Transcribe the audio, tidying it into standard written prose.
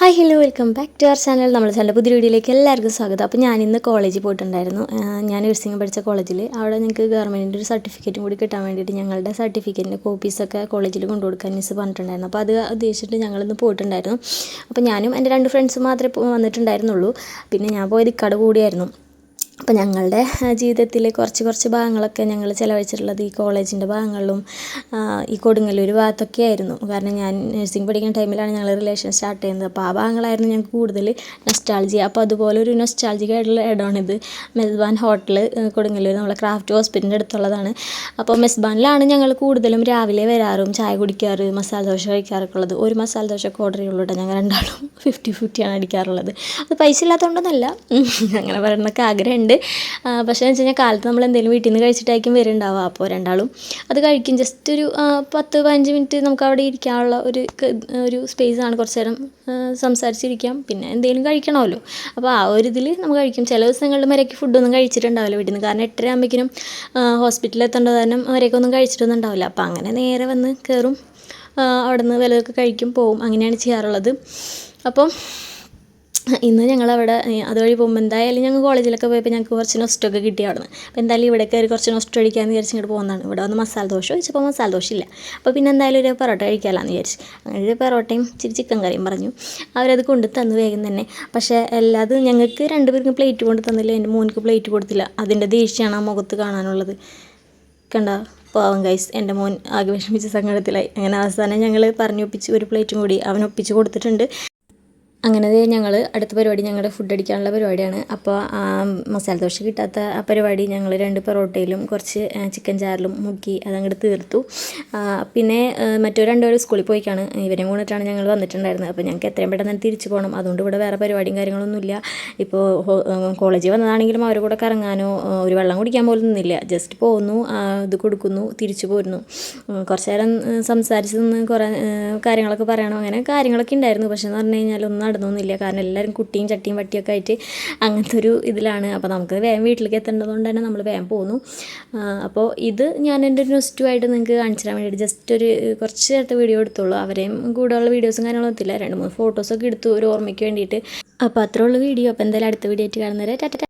Hi hello welcome back to our channel. നമ്മുടെ channel പുതിയ വീഡിയോയിലേക്ക് എല്ലാവർക്കും സ്വാഗതം. അപ്പോൾ ഞാനിന്ന് കോളേജിൽ പോയിട്ടുണ്ടായിരുന്നു. ഞാൻ നഴ്സിംഗ് പഠിച്ച കോളേജിൽ. അവിടെ ഞങ്ങൾക്ക് ഗവൺമെൻറ്റിൻ്റെ ഒരു സർട്ടിഫിക്കറ്റും കൂടി കിട്ടാൻ വേണ്ടിയിട്ട് ഞങ്ങളുടെ സർട്ടിഫിക്കറ്റിൻ്റെ കോപ്പീസൊക്കെ കോളേജിൽ കൊണ്ടുകൊടുക്കാൻ മിസ് പറഞ്ഞിട്ടുണ്ടായിരുന്നു. അപ്പോൾ അത് ഉദ്ദേശിച്ചിട്ട് ഞങ്ങളിന്ന് പോയിട്ടുണ്ടായിരുന്നു. അപ്പോൾ ഞാനും എൻ്റെ 2 ഫ്രണ്ട്സും മാത്രമേ വന്നിട്ടുണ്ടായിരുന്നുള്ളൂ. പിന്നെ ഞാൻ പോയത് ഇക്കടെ കൂടിയായിരുന്നു. അപ്പോൾ ഞങ്ങളുടെ ജീവിതത്തിൽ കുറച്ച് ഭാഗങ്ങളൊക്കെ ഞങ്ങൾ ചിലവഴിച്ചിട്ടുള്ളത് ഈ കോളേജിൻ്റെ ഭാഗങ്ങളിലും ഈ കൊടുങ്ങല്ലൂർ ഭാഗത്തൊക്കെ ആയിരുന്നു. കാരണം ഞാൻ നഴ്സിംഗ് പഠിക്കുന്ന ടൈമിലാണ് ഞങ്ങൾ റിലേഷൻ സ്റ്റാർട്ട് ചെയ്യുന്നത്. അപ്പോൾ ആ ഭാഗങ്ങളായിരുന്നു ഞങ്ങൾക്ക് കൂടുതൽ നൊസ്റ്റാൾജിയ. അപ്പോൾ അതുപോലെ ഒരു നൊസ്റ്റാൾജിക് ആയിട്ടുള്ള ഇടമാണിത്. മെസ്ബാൻ ഹോട്ടൽ കൊടുങ്ങല്ലൂർ നമ്മളെ ക്രാഫ്റ്റ് ഹോസ്പിറ്റലിൻ്റെ അടുത്തുള്ളതാണ്. അപ്പോൾ മെസ്ബാനിലാണ് ഞങ്ങൾ കൂടുതലും രാവിലെ വരാറും ചായ കുടിക്കാറ്, മസാല ദോശ കഴിക്കാറൊക്കെ ഉള്ളത്. ഒരു മസാല ദോശക്ക് ഓർഡർ ചെയ്യുള്ളൂ കേട്ടോ. ഞങ്ങൾ രണ്ടാളും 50-50 അടിക്കാറുള്ളത്. അത് പൈസ ഇല്ലാത്തതുകൊണ്ടൊന്നല്ല, അങ്ങനെ പറയണൊക്കെ ആഗ്രഹമുണ്ട്. പക്ഷേ എന്ന് വെച്ച് കഴിഞ്ഞാൽ കാലത്ത് നമ്മൾ എന്തെങ്കിലും വീട്ടിൽ നിന്ന് കഴിച്ചിട്ടായിരിക്കും വരുന്നുണ്ടാവുക. അപ്പോൾ രണ്ടാളും അത് കഴിക്കും. ജസ്റ്റ് ഒരു 10-15 മിനിറ്റ് നമുക്ക് അവിടെ ഇരിക്കാനുള്ള ഒരു സ്പേസാണ്. കുറച്ച് നേരം സംസാരിച്ചിരിക്കാം, പിന്നെ എന്തെങ്കിലും കഴിക്കണമല്ലോ. അപ്പോൾ ആ ഒരു ഇതിൽ നമ്മൾ കഴിക്കും. ചില ദിവസങ്ങളിൽ വരെയൊക്കെ ഫുഡൊന്നും കഴിച്ചിട്ടുണ്ടാവില്ല വീട്ടിൽ നിന്ന്. കാരണം 8:30 ആകുമ്പോഴേക്കും ഹോസ്പിറ്റലിൽ എത്തേണ്ടത് കാരണം വരെയൊക്കെ ഒന്നും കഴിച്ചിട്ടൊന്നും ഉണ്ടാവില്ല. അപ്പോൾ അങ്ങനെ നേരെ വന്ന് കയറും, അവിടെ നിന്ന് വല്ലതൊക്കെ കഴിക്കും, പോവും. അങ്ങനെയാണ് ചെയ്യാറുള്ളത്. അപ്പം ഇന്ന് ഞങ്ങളവിടെ അതുവഴി പോകുമ്പോൾ എന്തായാലും ഞങ്ങൾ കോളേജിലൊക്കെ പോയപ്പോൾ ഞങ്ങൾക്ക് കുറച്ച് നൊസ്റ്റൊക്കെ കിട്ടി അവിടെ നിന്ന്. അപ്പോൾ എന്തായാലും ഇവിടെ കയറി കുറച്ച് നൊസ്റ്റ് അടിക്കാമെന്ന് വിചാരിച്ച് ഇങ്ങോട്ട് പോകുന്നതാണ്. ഇവിടെ വന്ന് മസാല ദോശ കഴിച്ചപ്പോൾ മസാല ദോശ ഇല്ല. അപ്പോൾ പിന്നെ എന്തായാലും ഒരു പൊറോട്ട കഴിക്കാമെന്ന് വിചാരിച്ചു. അങ്ങനെ ഒരു പൊറോട്ടയും ഇച്ചിരി ചിക്കൻ കറിയും പറഞ്ഞു. അവരത് കൊണ്ട് തന്നു വേഗം തന്നെ. പക്ഷേ എല്ലാതും ഞങ്ങൾക്ക് 2 പേർക്കും പ്ലേറ്റ് കൊണ്ട് തന്നില്ല. എൻ്റെ മോനിക്ക് പ്ലേറ്റ് കൊടുത്തില്ല. അതിൻ്റെ ദേഷ്യമാണ് ആ മുഖത്ത് കാണാനുള്ളത്. കണ്ടോ പാവം ഗൈസ്, എൻ്റെ മോൻ ആകെ വിഷമിച്ച് സങ്കടത്തിലായി. അങ്ങനെ അവസാനം ഞങ്ങൾ പറഞ്ഞൊപ്പിച്ച് ഒരു പ്ലേറ്റും കൂടി അവൻ ഒപ്പിച്ച് കൊടുത്തിട്ടുണ്ട്. അങ്ങനെ ഞങ്ങൾ അടുത്ത പരിപാടി ഞങ്ങളുടെ ഫുഡ് അടിക്കാനുള്ള പരിപാടിയാണ്. അപ്പോൾ മസാല ദോശ കിട്ടാത്ത ആ പരിപാടി ഞങ്ങൾ 2 പൊറോട്ടയിലും കുറച്ച് ചിക്കൻ ചാറിലും മുക്കി അതങ്ങോട്ട് തീർത്തു. പിന്നെ മറ്റു 2 പേരും സ്കൂളിൽ പോയിക്കാണ്. ഇവരെയും കൊണ്ടിട്ടാണ് ഞങ്ങൾ വന്നിട്ടുണ്ടായിരുന്നത്. അപ്പോൾ ഞങ്ങൾക്ക് എത്രയും പെട്ടെന്ന് തന്നെ തിരിച്ചു പോകണം. അതുകൊണ്ട് ഇവിടെ വേറെ പരിപാടിയും കാര്യങ്ങളൊന്നുമില്ല. ഇപ്പോൾ കോളേജിൽ വന്നതാണെങ്കിലും അവരുടെ കൂടെ കറങ്ങാനോ ഒരു വെള്ളം കുടിക്കാൻ പോലും നിന്നില്ല. ജസ്റ്റ് പോകുന്നു, ഇത് കൊടുക്കുന്നു, തിരിച്ചു പോരുന്നു. കുറച്ച് നേരം സംസാരിച്ച് നിന്ന് കുറേ കാര്യങ്ങളൊക്കെ പറയണം. അങ്ങനെ കാര്യങ്ങളൊക്കെ ഉണ്ടായിരുന്നു. പക്ഷേ എന്ന് പറഞ്ഞു കഴിഞ്ഞാൽ ഒന്നും നടന്നൊന്നുമില്ല. കാരണം എല്ലാവരും കുട്ടിയും ചട്ടിയും വട്ടിയൊക്കെ ആയിട്ട് അങ്ങനത്തെ ഒരു ഇതിലാണ്. അപ്പോൾ നമുക്ക് വേഗം വീട്ടിലേക്ക് എത്തേണ്ടതുകൊണ്ട് തന്നെ നമ്മൾ വേഗം പോകുന്നു. അപ്പോൾ ഇത് ഞാൻ എൻ്റെ ഒരു നൊസ്റ്റുമായിട്ട് നിങ്ങൾക്ക് കാണിച്ചു തരാൻ വേണ്ടിയിട്ട് ജസ്റ്റ് ഒരു കുറച്ച് നേരത്തെ വീഡിയോ എടുത്തുള്ളൂ. അവരെയും കൂടെയുള്ള വീഡിയോസും കാര്യങ്ങളൊന്നും എത്തില്ല. 2-3 ഫോട്ടോസൊക്കെ എടുത്തു ഒരു ഓർമ്മയ്ക്ക് വേണ്ടിയിട്ട്. അപ്പോൾ അത്രേ ഉള്ളൂ വീഡിയോ. അപ്പോൾ എന്തായാലും അടുത്ത വീഡിയോ ആയിട്ട് കാണുന്നവരെ ടാറ്റ.